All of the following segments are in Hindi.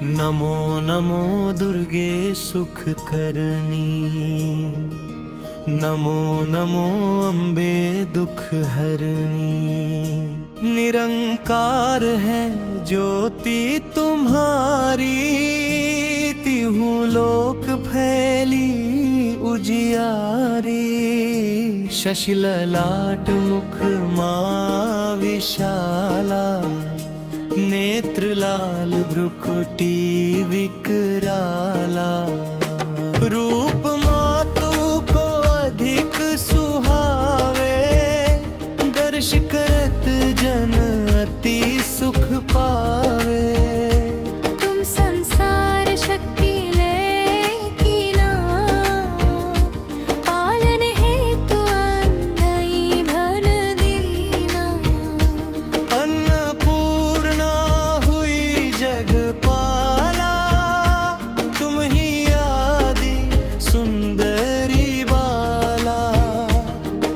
नमो नमो दुर्गे सुख करनी, नमो नमो अम्बे दुख हरनी। निरंकार है ज्योति तुम्हारी, तिहु लोक फैली उजियारी। शशि ललाट मुख मां विशाला, नेत्र लाल भ्रुकुटी विकराला। रूप मातु को अधिक सुहावे, दर्श करत जन अति सुख पावे। तुम संसार शक्ति लेकी ना, पालन हेतु अन्नई भर दीना। अन्नपूर्णा हुई जगपाला, तुम ही आदि सुंदरी बाला।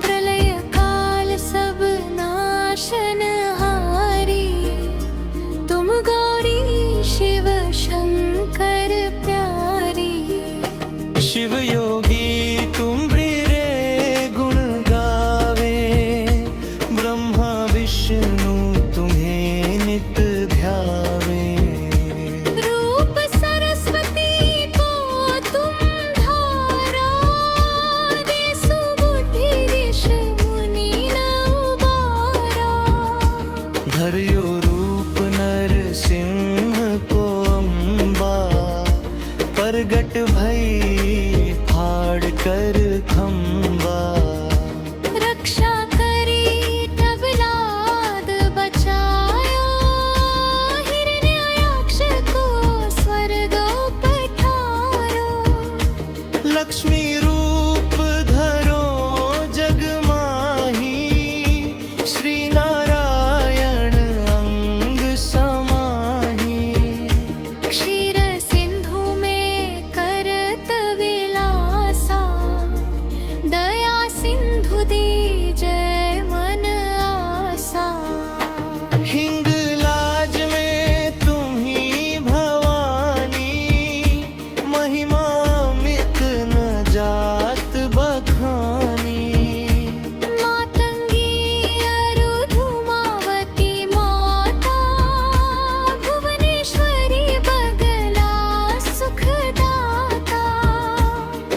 प्रलय काल सब नाशनहारी, तुम गौरी शिव शंकर प्यारी। शिव योगी तुम रे गुण गावे, ब्रह्मा विष्णु तुम्हें नित ध्यावे। रूप सरस्वती को तुम धारा, देसु बुद्धि ऋषि मुनि न उबारा। धर्यो रूप नर सिंह को अम्बा, प्रगट भई फाड़ कर खम्बा। रक्षा करी तब लाद बचायो, हिरण्याक्ष को स्वर्ग पठारो। लक्ष्मी रूप धरो जग माही, श्री नारायण अंग समाही। क्षीर सिंधु में करत विलासा, दया सिंधु दीजय मन आसा। हिंगलाज में तुम ही भवानी, महिमा मित न जात बखानी। मातंगी अरु धूमावती माता, भुवनेश्वरी बगला सुखदाता।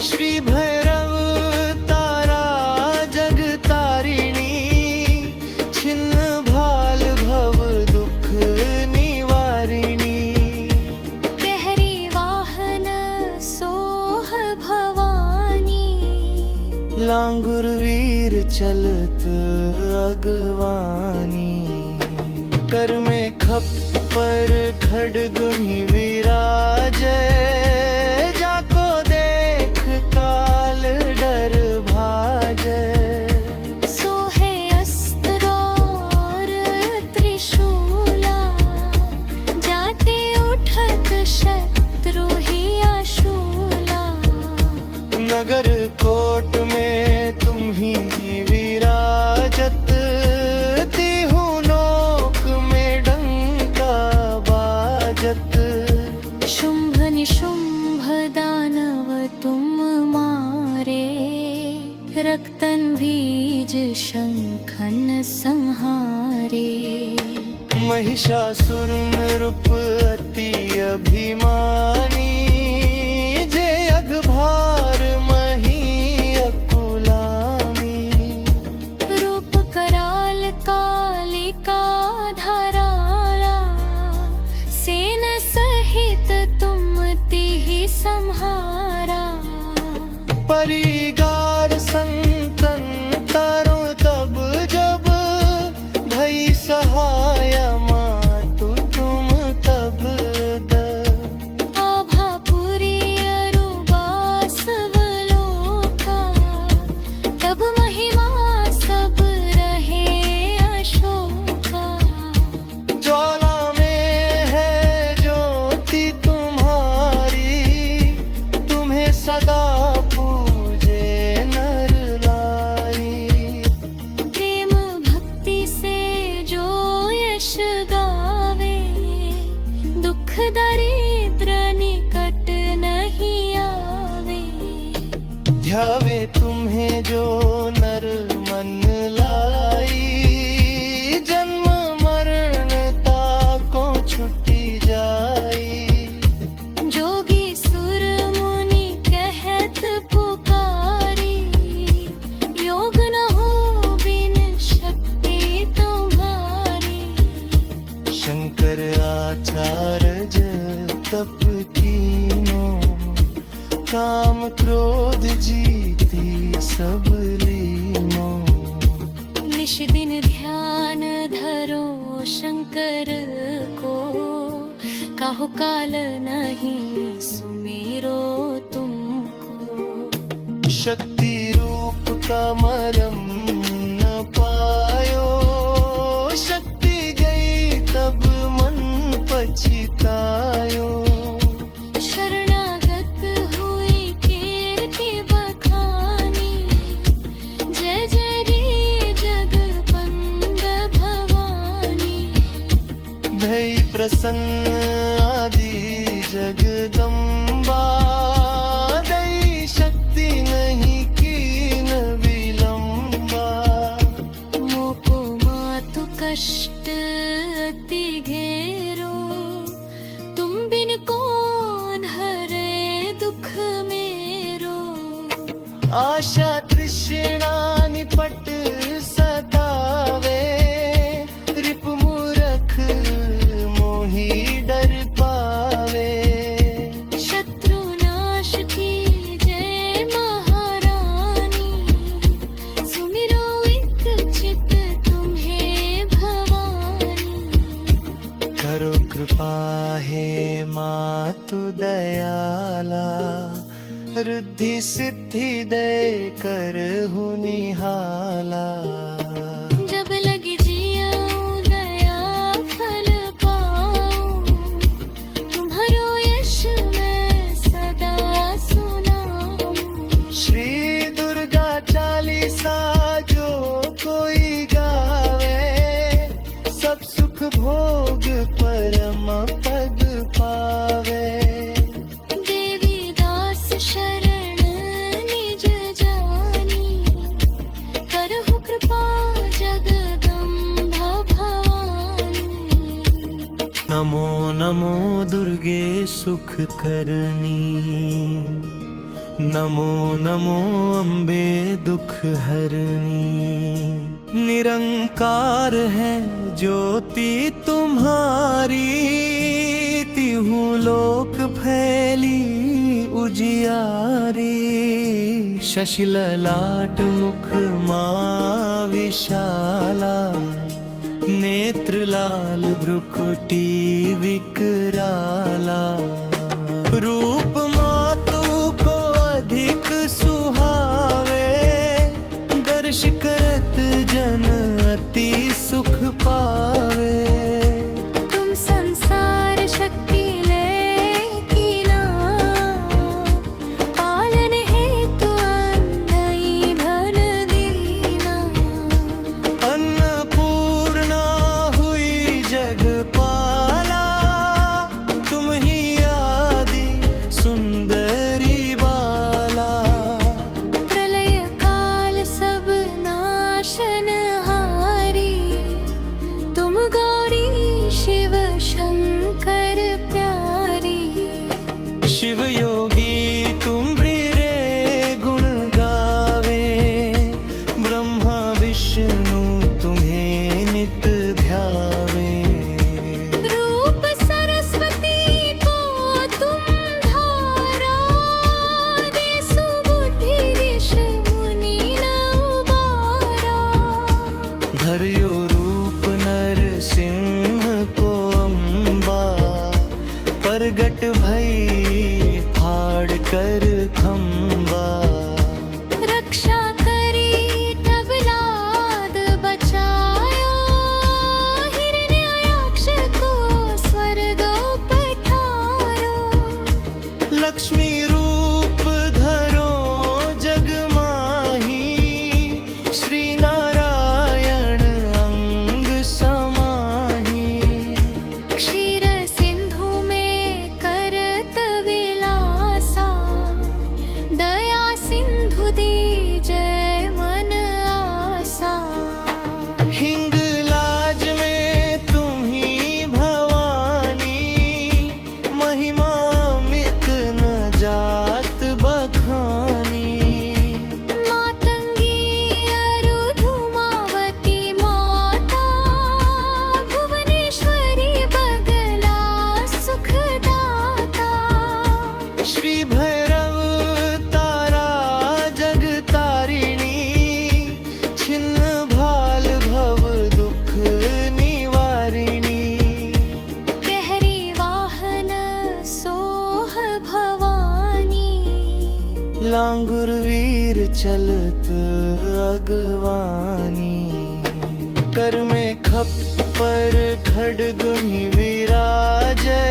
श्री भैरव तारा जग तारिणी, छिन्न भाल भव दुख निवारिणी। प्रहरी वाहन सोह भवानी, लांगुर वीर चलत अगवानी। कर में खप्पर खड्गुनि विराजै, जाको देख काल डर भाजै। सोहे अस्त्र और त्रिशूला, जाते उठत शत्रु ही आशूला। नगर कोट में तुम ही विराजत, तिहु लोक में डंका बाजत। शुंभ निशुंभ दानव तुम मारे, रक्तन बीज शंखन संहारे। महिषासुर नृप अति अभिमानी, जे अघभार मही अकुलानी। रूप कराल कालिका धाराला, सेन सहित तुम तिहि संहारा। परिगार संतन तरो तब जब, भई सहाय मातु तुम तब द। आभापुरी अरु बासवलोका, तब महिमा सब रहे अशोका। ज्वाला में है ज्योति तुम्हारी, तुम्हें सदा पूजे ध्यावे तुम्हें जो नर मन लाई, जन्म मरण ताको छुट्टी जाई। जोगी सुर मुनि कहत पुकारी, योग न हो बिन शक्ति तुम्हारी। शंकर आचार्य तप कीनो, काम क्रोध जीती सब लीनो। निश दिन ध्यान धरो शंकर को, काहु काल नहीं सुमिरो तुमको। शक्ति रूप का मरम न पायो, शक्ति गई तब मन पछतायो। शरणागत हुई कीर्ति बखानी, जय जय रे जगबंद भवानी। भई प्रसन्न आदि जगदम्बा, दई शक्ति नहीं कीन विलंबा। मोको मातु कष्ट अति घेरो, तुम बिन कौन हरे दुख मेरो। आशा तृष्णा निपट सतावे, रिपु मूरख मोही डर पावे। शत्रु नाश की जय महारानी, सुमिरो एक चित तुम्हें भवानी। करो कृपा हे मातु दयाला, रिद्धि सिद्धि दे करहु निहाला। जब लगी जियाऊं दया फल पाऊं, तुम्हारो यश मैं सदा सुनाऊं। श्री दुर्गा चालीसा जो कोई गावे, सब सुख भोग परम पद पावे। देवी दास शरण निज जानी, करहु कृपा जगदम्बा भवानी। नमो नमो दुर्गे सुख करनी, नमो नमो अम्बे दुख हरनी। निरंकार है ज्योति तुम्हारी, तिहु लोक फैली उजियारी। शशि ललाट मुख माँ विशाला, नेत्र लाल भ्रुकुटी विकराला। रूप मातु को अधिक सुहावे, दर्श करत जन अति सुख पावे। तुम संसार शक्ति लेकी ना, पालन हेतु अंधई भर दीना। अन्नपूर्णा हुई जगपाला, तुम ही आदि सुंदरी बाला। प्रलय काल सब नाशनहारी, तुम गौरी शिव शंकर प्यारी। शिव योगी तुम रे गुण गावे, ब्रह्मा विष्णु तुम्हें नित ध्यावे। रूप सरस्वती को तुम धारा, दे सुबुद्धि ऋष मुनि न उबारा। धर्यो रूप नर सिंह को अम्बा, प्रगट भई फाड़ कर खम्बा। रक्षा करी तब लाद बचाया, हिरण्याक्ष को स्वर्ग पठारो। लक्ष्मी रूप धरो जग माही, श्री नारायण अंग समाही। क्षीर सिंधु में करत विलासा, चलत अगवानी। कर में खप्पर खड्गुनि विराजे,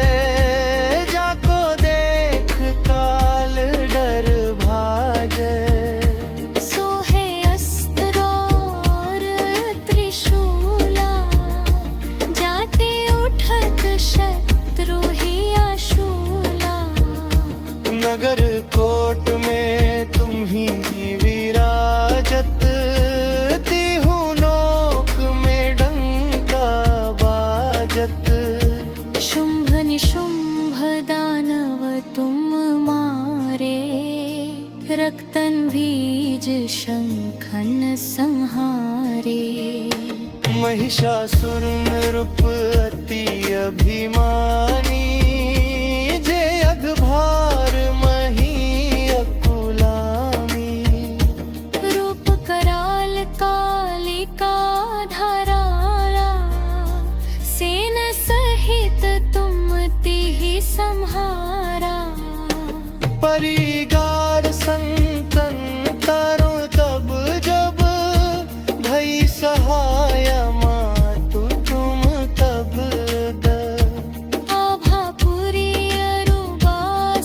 जाको देख काल डर भाजे। सोहे अस्त्र और त्रिशूला, जाते उठत शत्रु ही आशूला। नगर कोट में तुम ही विराजत, तिहु नोक में डंका बाजत। शुंभ निशुंभ दानव तुम मारे, रक्तन बीज शंखन संहारे। महिषासुर नृप अति अभिमानी, जे अघभार मही अकुलामी। रूप कराल कालिका धाराला, सेन सहित तुम तिहि संहारा। परिगार संतन तरुण तब जब, भई सहाय मातु तुम तब द। आभापुरी अरुबा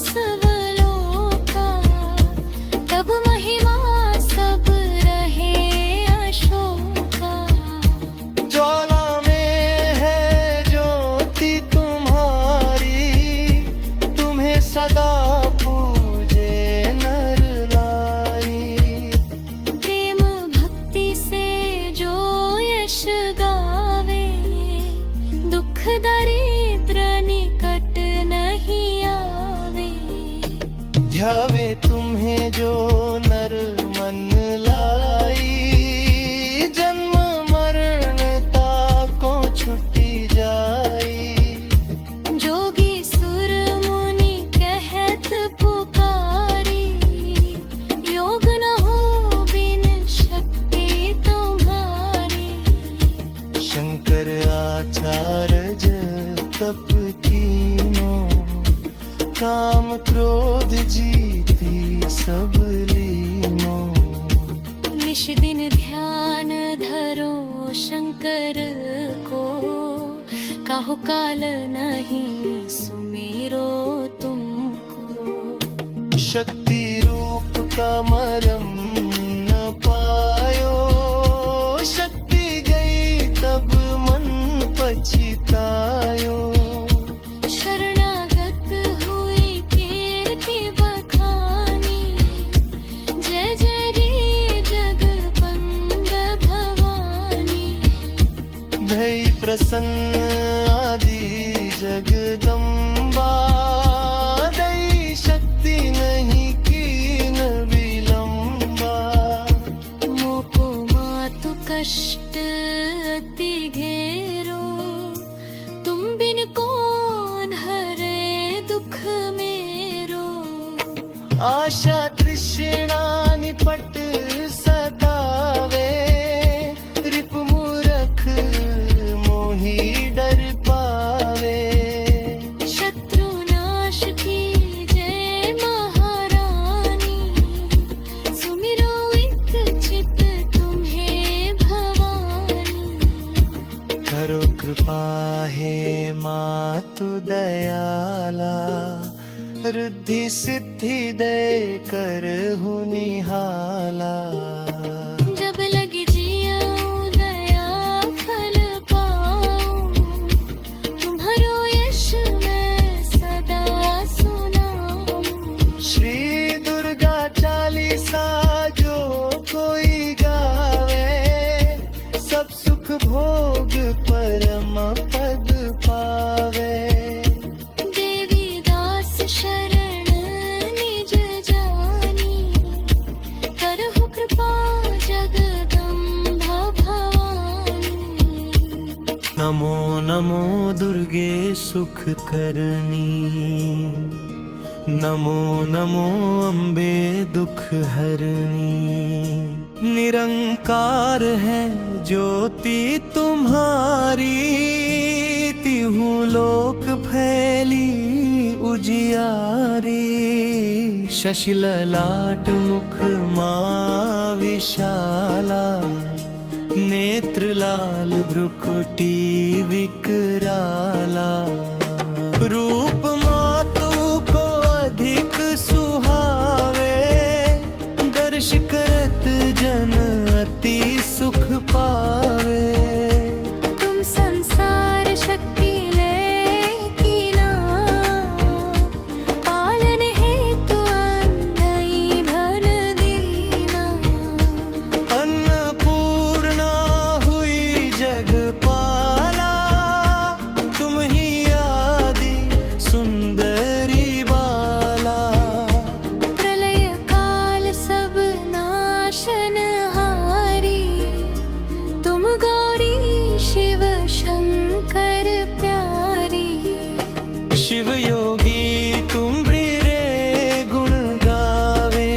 सवलोका, तब महिमा सब रहे अशोका। ज्वाला में है ज्योति तुम्हारी, तुम्हें सदा पूजे नर नारी। प्रेम भक्ति से जो यश गावे, दुख दरिद्र निकट नहीं आवे। ध्यावे तुम्हें जो नर मन लाई, जन्म मरण ताको छुटी जाई। जोगी सुर मुनि कहत पुकारी, योग न हो बिन शक्ति तुम्हारी। शंकर आचार्य तप कीनो, काम क्रोध जीती सब लीनो। निश दिन ध्यान धरो शंकर को, काहु काल नहीं सुमिरो तुमको। शक्ति रूप का मरम न पायो, शक्ति गई तब मन पछतायो। शरणागत हुई कीर्ति बखानी, जय जय रे जगबंद भवानी। भई प्रसन्न आदि जगदम्बा, दई शक्ति नहीं कीन विलंबा। मोको मातु कष्ट अति घेरो, तुम बिन कौन हरे दुख मेरो। आशा तृष्णा निपट सतावे, रिप मूरख मोही डर पावे। शत्रु नाश की जय महारानी, सुमिरो एक चित तुम्हें भवानी। करो कृपा हे मातु दयाला, रिद्धि सिद्धि दे करहु निहाला। जब लगी जियाऊं दया फल पाऊं, तुम्हारो यश मैं सदा सुनाऊं। श्री दुर्गा चालीसा जो कोई गावे, सब सुख भोग परम पद पावे। देवी दास शरण निज जानी, करहु कृपा जगदम्बा भवानी। नमो नमो दुर्गे सुख करनी, नमो नमो अम्बे दुख हरनी। निरंकार है ज्योति तुम्हारी, तिहु लोक फैली उजियारी शशि ललाट मुख मां विशाला नेत्र लाल भ्रुकुटी विकराला रूप मातु को अधिक सुहावे दर्श करत जन अति सुख पावे तुम संसार शक्ति लेकिना पालन हेतु अन्नई भर दीना अन्नपूर्णा हुई जगपाला तुम ही आदि सुंदरी बाला प्रलय काल सब नाशनहारी तुम गौरी शिव शंकर प्यारी शिव योगी तुम रे गुण गावे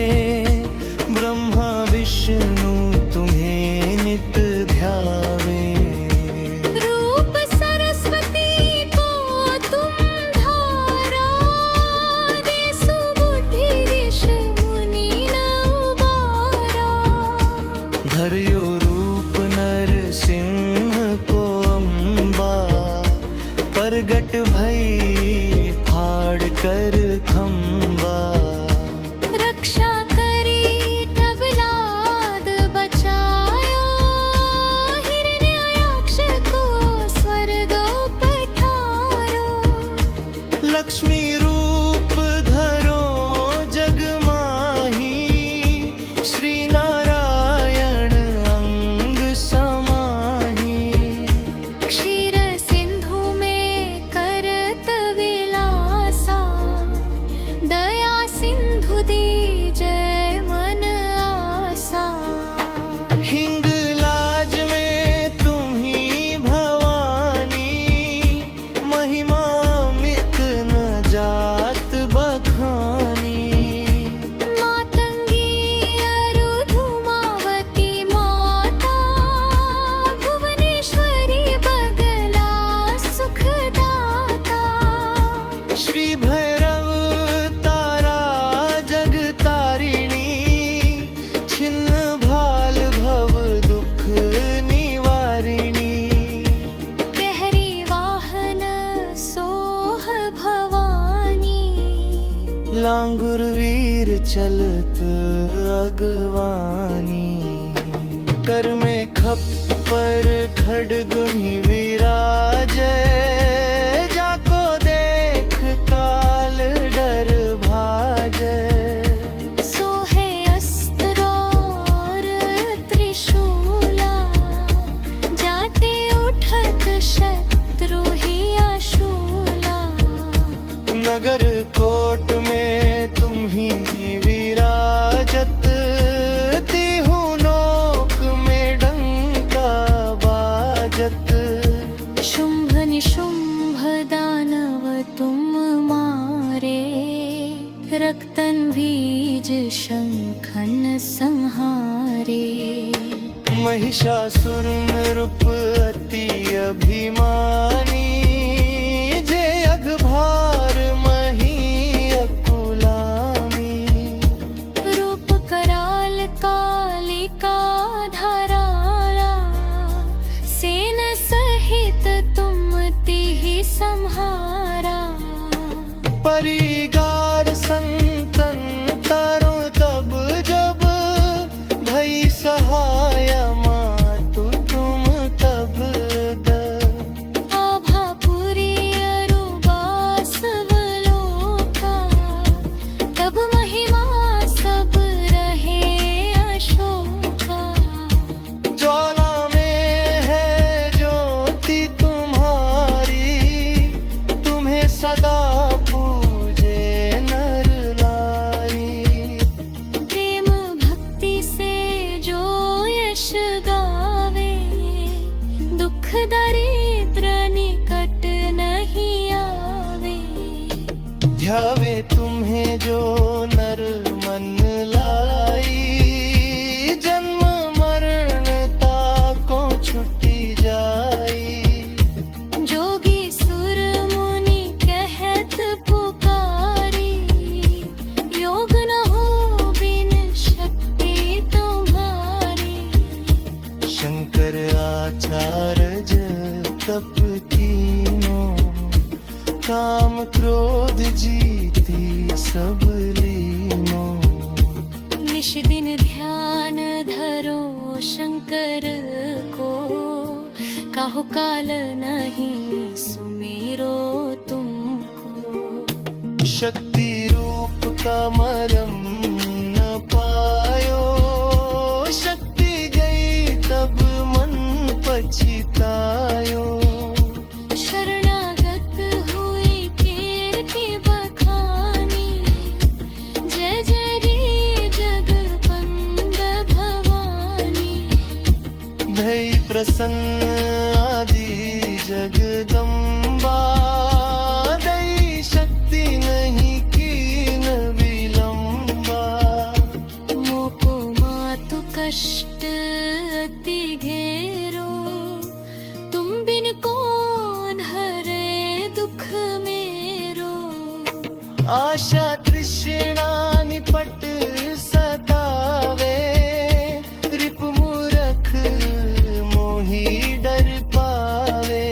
ब्रह्मा विष्णु तुम्हें नित ध्यावे रूप सरस्वती को तुम धारा दे सुबुद्धि ऋषि मुनि न उबारा धर्यो रूप नर सिंह को अम्बा प्रगट भई फाड़ कर खम्बा रक्षा करी तब लाद बचाया हिरण्याक्ष को स्वर्ग पठारो लक्ष्मी रूप धरो जग माही श्री नारायण अंग समाही क्षीर सिंधु में करत विलासा दया सिंधु दीजय मन आसा हिंग लाज में तुम ही भवानी महिमा मित न जात बखानी मातंगी अरु धूमावती माता भुवनेश्वरी बगला सुखदाता श्री भैरव तारा जग तारिणी छिन्न भाल भव दुख निवारिणी प्रहरी वाहन सोह भवानी लांगुर वीर चलत अगवानी कर में खप्पर खड़गुनि विराजय जाको देख काल डर भाजय सोहे अस्त्र और त्रिशूला जाते उठत शत्रु ही आशूला नगर कोट में तुम ही विराजत तिहु लोक में डंका बाजत शुंभ निशुंभ दानव तुम मारे रक्तन बीज शंखन संहारे महिषासुर नृप अति अभिमानी जे अघभार मही अकुलामी रूप कराल कालिका धाराला सेन सहित तुम तिहि संहारा परिगार संतन तरो तब जब भई सहाय मातु तुम तब द आभापुरी अरु बासवलोका तब महिमा सब रहे अशोका ज्वाला में है ज्योति तुम्हारी तुम्हें सदा पूजे नर नारी प्रेम भक्ति से जो यश गावे दुख दरिद्र निकट नहीं आवे ध्यावे तुम्हें जो नर मन लाई जन्म मरण ताको छुटी जाई जोगी सुर मुनि कहत पुकार तप तीनों, काम क्रोध जीती सब लीनों। निश दिन ध्यान धरो शंकर को, काहु काल नहीं सुमिरो तुमको। शक्ति रूप का मरम न पायो, शक्ति गई तब मन पछतायो। शरणागत हुई कीर्ति बखानी, जय जय रे जगवंद भवानी। भई प्रसन्न आदि जगदम्बा, दई शक्ति नहीं कीन विलंबा। मोको मातु कष्ट अति घेरो, तुम बिन कौन हरे दुख मेरो। आशा तृष्णा निपट सतावे, रिपु मूरख मोहि डर पावे।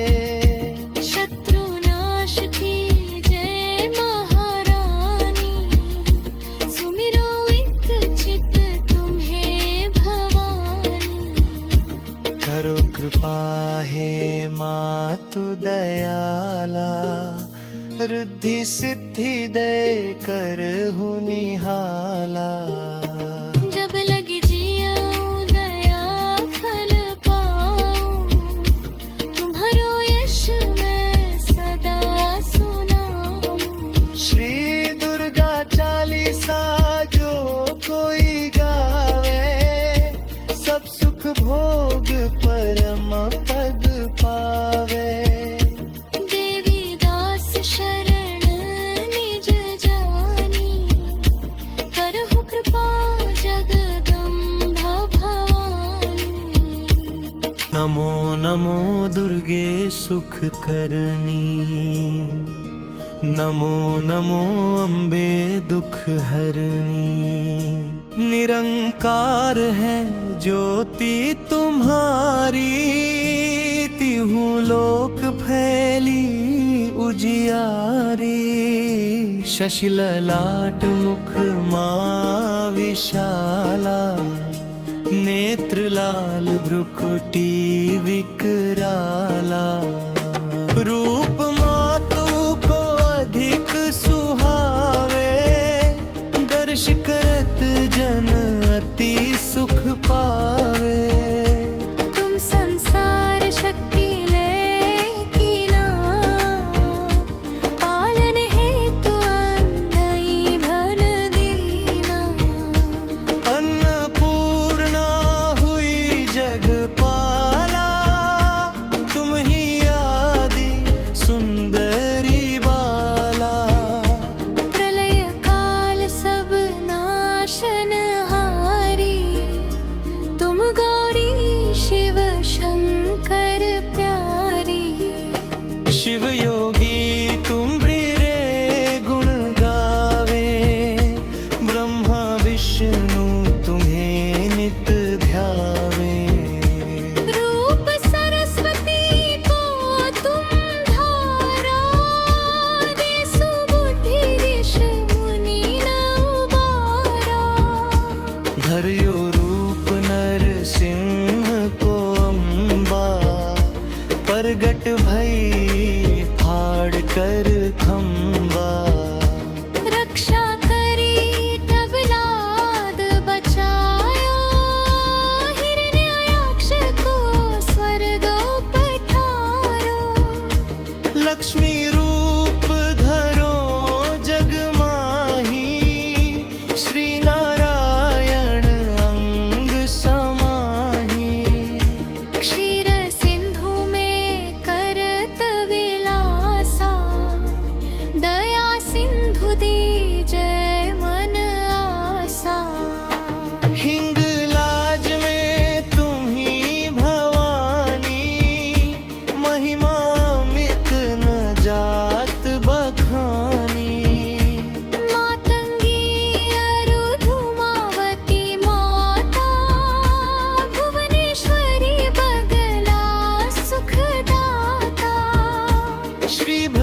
शत्रु नाश की जय महारानी, सुमिरो एक चित तुम्हें भवानी। करो कृपा हे मातु दयाला, रुद्धि सिद्धि दे करहु निहाला। जब लगी जियाऊं दया फल पाऊं, तुम्हारो यश मैं सदा सुनाऊं। श्री दुर्गा चालीसा जो कोई गावे, सब सुख भोग परम पद पावे। देवी दास शरण निज जानी, करहु कृपा जगदम्बा भवानी। नमो नमो दुर्गे सुख करनी, नमो नमो अम्बे दुख हरनी। निरंकार है ज्योति तुम्हारी, तिहु लोक फैली उजियारी। शशि ललाट मुख माँ विशाला, नेत्र लाल भ्रुकुटी विकराला। रूप मातु को अधिक सुहावे, दर्श करत जन अति सुख पावे। तुम संसार शक्ति लेकी ना, पालन हेतु अंधई भर दीना। अन्नपूर्णा हुई जगपाला, तुम ही आदि सुंदरी बाला। प्रलय काल सब नाशनहारी, तुम गौरी शिव शंकर प्यारी। शिव योगी तुम रे गुण गावे, ब्रह्मा विष्णु तुम्हें नित ध्यावे। रूप सरस्वती को तुम धारा, देसु बुद्धि ऋषि मुनि न उबारा। धर्यो रूप नर सिंह को अम्बा, प्रगट भई फाड़ कर खम्बा। रक्षा करी तब लाद बचाया, हिरण्याक्ष को स्वर्ग पठारो। लक्ष्मी रूप धरो जग माही, श्री नारायण अंग समाही। क्षीर सिंधु में करत विलासा, दया सिंधु दीजय मन आसा। हिंग लाज में तुम ही भवानी, महिमा मित न गौरी